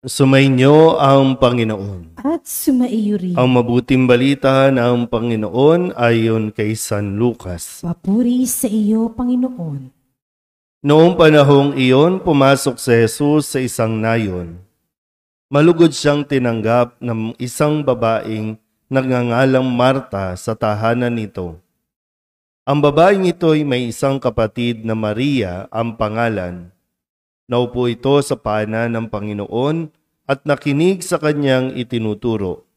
Sumainyo ang Panginoon. At sumaiyo rin. Ang mabuting balita ng Panginoon ayon kay San Lucas. Papuri sa iyo, Panginoon. Noong panahong iyon, pumasok si Jesus sa isang nayon. Malugod siyang tinanggap ng isang babaeng nagngangalang Marta sa tahanan nito. Ang babaeng ito ay may isang kapatid na Maria ang pangalan. Naupo ito sa paanan ng Panginoon at nakinig sa kanyang itinuturo.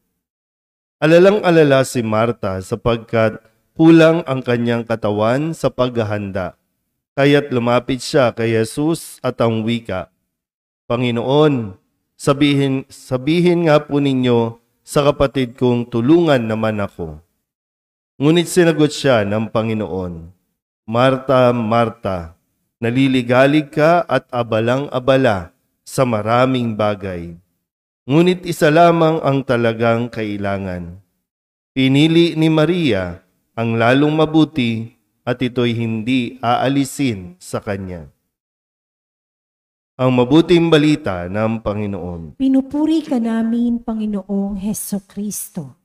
Alalang-alala si Marta sapagkat kulang ang kanyang katawan sa paghahanda. Kaya't lumapit siya kay Jesus at ang wika, Panginoon, sabihin nga po ninyo sa kapatid kong tulungan naman ako. Ngunit sinagot siya ng Panginoon, Marta, Marta, naliligalig ka at abalang-abala sa maraming bagay. Ngunit isa lamang ang talagang kailangan. Pinili ni Maria ang lalong mabuti at ito'y hindi aalisin sa kanya. Ang mabuting balita ng Panginoon. Pinupuri ka namin, Panginoong Hesukristo.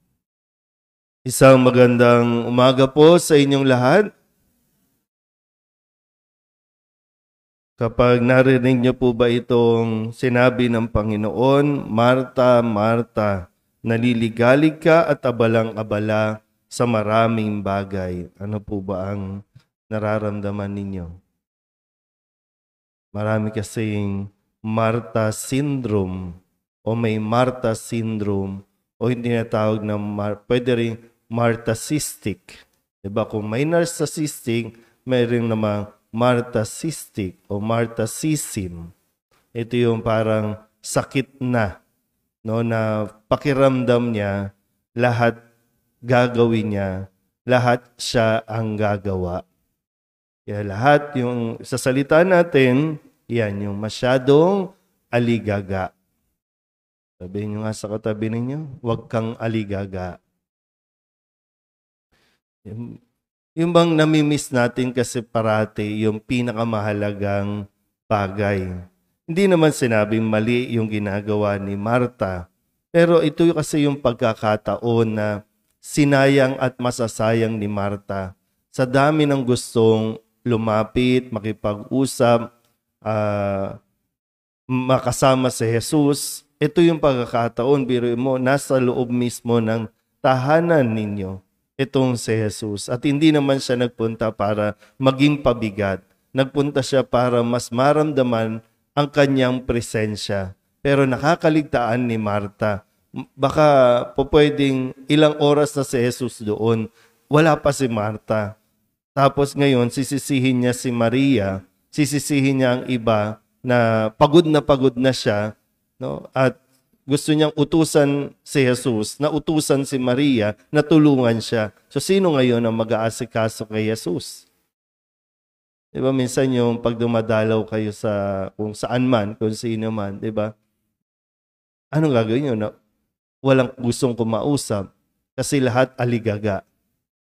Isang magandang umaga po sa inyong lahat. Kapag narinig niyo po ba itong sinabi ng Panginoon, Marta, Marta, naliligalig ka at abalang-abala sa maraming bagay. Ano po ba ang nararamdaman ninyo? Marami kasing Marta syndrome o may Marta syndrome o hindi natawag na pwede rin Marta cystic. Diba? Kung may narcissistic, may rin namang Marta cystic o Marta syndrome. Ito yung parang sakit na, no, na pakiramdam niya, lahat gagawin niya, lahat siya ang gagawa. Kaya lahat yung sa salita natin, yan yung masyadong aligaga. Sabihin nyo nga sa katabi ninyo, huwag kang aligaga. Yung bang namimiss natin kasi parati yung pinakamahalagang bagay. Hindi naman sinabing mali yung ginagawa ni Marta, pero ito kasi yung pagkakataon na sinayang at masasayang ni Marta. Sa dami ng gustong lumapit, makipag-usap, makasama si Jesus, ito yung pagkakataon, biro mo, nasa loob mismo ng tahanan ninyo. Itong si Jesus. At hindi naman siya nagpunta para maging pabigat. Nagpunta siya para mas maramdaman ang kanyang presensya. Pero nakakaligtaan ni Marta. Baka po pwedeng ilang oras na si Jesus doon. Wala pa si Marta. Tapos ngayon, sisisihin niya si Maria. Sisisihin niya ang iba na pagod na siya. No? At gusto niyang utusan si Jesus, na utusan si Maria, na tulungan siya. So, sino ngayon ang mag-aasikaso kay Jesus? Diba, minsan yung pag dumadalaw kayo sa kung saan man, kung sino man, diba? Anong gagawin niyo? Na walang gustong kumausap kasi lahat aligaga.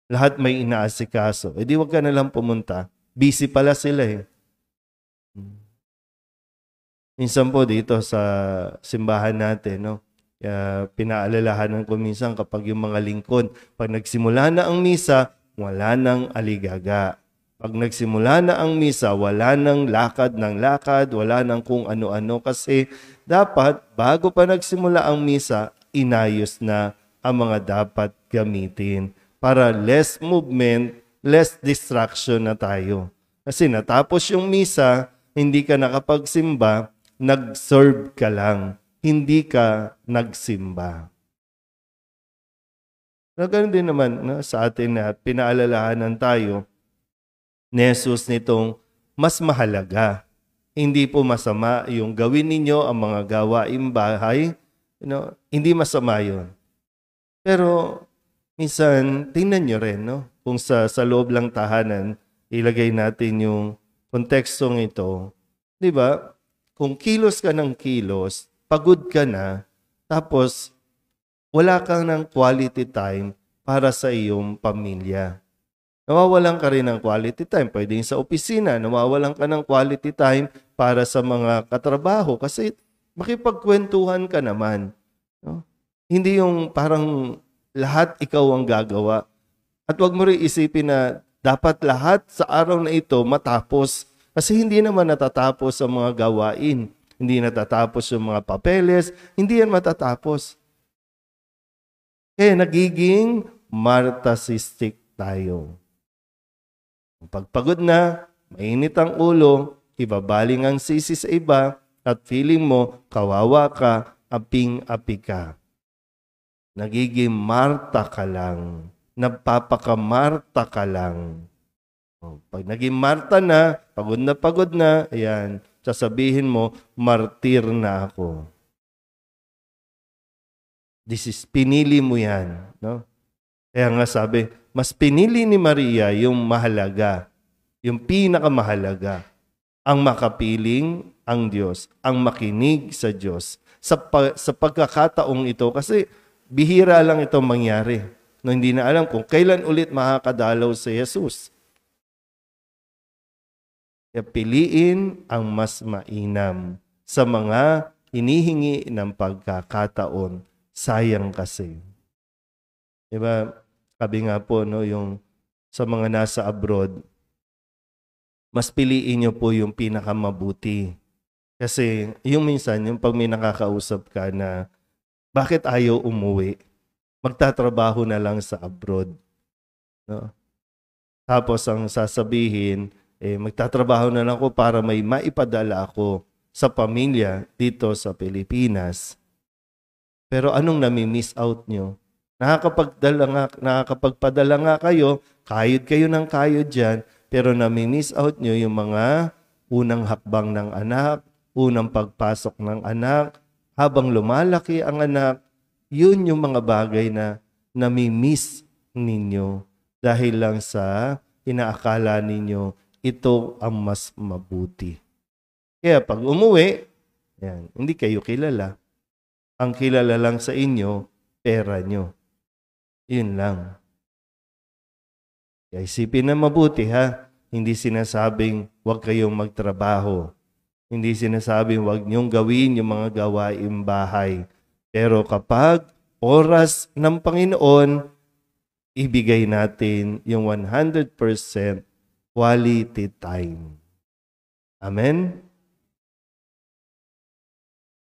Lahat may inaasikaso. E di wag ka na lang pumunta. Busy pala sila eh. Minsan po dito sa simbahan natin, no, pinaalalahanan ko minsan kapag yung mga lingkod, pag nagsimula na ang misa, wala nang aligaga. Pag nagsimula na ang misa, wala nang lakad ng lakad, wala nang kung ano-ano kasi dapat bago pa nagsimula ang misa, inayos na ang mga dapat gamitin para less movement, less distraction na tayo. Kasi natapos yung misa, hindi ka nakapagsimba, nag-serve ka lang, hindi ka nagsimba. Na ganoon din naman sa atin na pinaalalahanan tayo ni Jesus nitong mas mahalaga. Hindi po masama yung gawin ninyo ang mga gawaing bahay. Hindi masama yun. Pero minsan, tingnan nyo rin, no? Kung sa loob lang tahanan, ilagay natin yung kontekstong ito. Di ba? Kung kilos ka ng kilos, pagod ka na, tapos wala kang ng quality time para sa iyong pamilya. Nawawalan ka rin ng quality time. Pwedeng sa opisina, nawawalan ka ng quality time para sa mga katrabaho kasi makipagkwentuhan ka naman. No? Hindi yung parang lahat ikaw ang gagawa. At wag mo rin isipin na dapat lahat sa araw na ito matapos. Kasi hindi naman natatapos ang mga gawain. Hindi natatapos yung mga papeles. Hindi yan matatapos. Nagiging narcissistic tayo. Pag pagod na, mainit ang ulo, ibabaling ang sisi sa iba, at feeling mo, kawawa ka, aping-api ka. Nagiging Marta ka lang. Nagpapaka-Marta ka lang. Pag naging Marta na, pagod na, ayan, sasabihin mo, martir na ako. Pinili mo yan. No? Kaya nga sabi, mas pinili ni Maria yung mahalaga, yung pinakamahalaga, ang makapiling ang Diyos, ang makinig sa Diyos. Sa pagkakataong ito, kasi bihira lang ito mangyari. No, hindi na alam kung kailan ulit makakadalaw si Jesus. Kaya piliin ang mas mainam sa mga hinihingi ng pagkakataon. Sayang kasi. Diba? Sabi nga po, no, yung sa mga nasa abroad, mas piliin nyo po yung pinakamabuti. Kasi yung minsan, yung pag may nakakausap ka na bakit ayaw umuwi, magtatrabaho na lang sa abroad. No? Tapos ang sasabihin, magtatrabaho na lang ako para may maipadala ako sa pamilya dito sa Pilipinas. Pero anong nami-miss out nyo? Nakakapagpadala nga kayo, kayod kayo ng kayod dyan, pero nami-miss out nyo yung mga unang hakbang ng anak, unang pagpasok ng anak, habang lumalaki ang anak, yun yung mga bagay na nami-miss ninyo dahil lang sa inaakala ninyo ito ang mas mabuti. Kaya pag umuwi, yan, hindi kayo kilala. Ang kilala lang sa inyo, pera nyo. Yun lang. Kaya isipin na mabuti ha. Hindi sinasabing huwag kayong magtrabaho. Hindi sinasabing huwag niyong gawin yung mga gawaing bahay. Pero kapag oras ng Panginoon, ibigay natin yung 100% quality time. Amen?